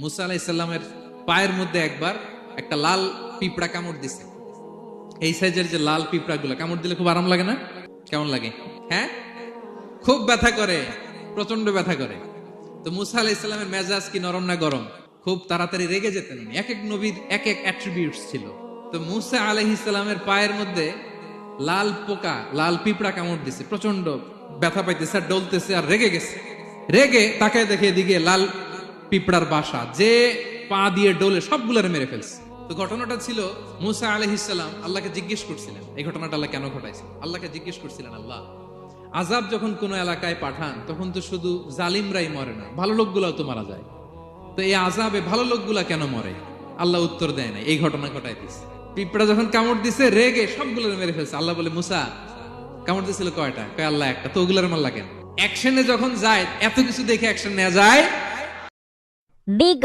মুসা আলাইহিস সালামের পায়ের মধ্যে একবার একটা লাল পিঁপড়া কামড় দিছে। এই সাইজের যে লাল পিঁপড়া গুলো কামড় দিলে খুব আরাম লাগে না? কেমন লাগে? হ্যাঁ, খুব ব্যথা করে, প্রচন্ড ব্যথা করে। তো মুসা আলাইহিস সালামের মেজাজ কি নরম না গরম? খুব তাড়াতাড়ি রেগে যেতেন। এক এক নবীর এক এক অ্যাট্রিবিউটস ছিল। তো মুসা আলাইহিস সালামের পায়ের মধ্যে লাল পোকা, লাল পিঁপড়া কামড় দিছে, প্রচন্ড ব্যথা পাইতেছে আর ডলতেছে আর রেগে গেছে। রেগে তাকায় দেখে এদিকে লাল পিঁপড়ার বাসা, যে পা দিয়ে ডোলে সবগুলোরে মেরে ফেলছে। তো ঘটনাটা ছিল, মুসা আলাইহিস সালাম আল্লাহকে জিজ্ঞেস করছিলেন এই ঘটনাটা আল্লাহ কেন ঘটাইছে। আল্লাহকে জিজ্ঞেস করছিলেন, আল্লাহ আযাব যখন কোন এলাকায় পাঠান তখন তো শুধু জালিমরাই মরে না, ভালো লোকগুলাও তো মারা যায়। তো এই আযাবে ভালো লোকগুলা কেন মরে? আল্লাহ উত্তর দেয় না, এই ঘটনা ঘটাই দিছে। পিঁপড়া যখন কামড় দিছে রেগে সবগুলো মেরে ফেলছে। আল্লাহ বলে, মুসা কামড় দিছিল কয়টা? কয় আল্লাহ একটা। তো ওগুলার মারলা কেন? অ্যাকশনে যখন যায়, এত কিছু দেখে অ্যাকশন নেওয়া যায়। Big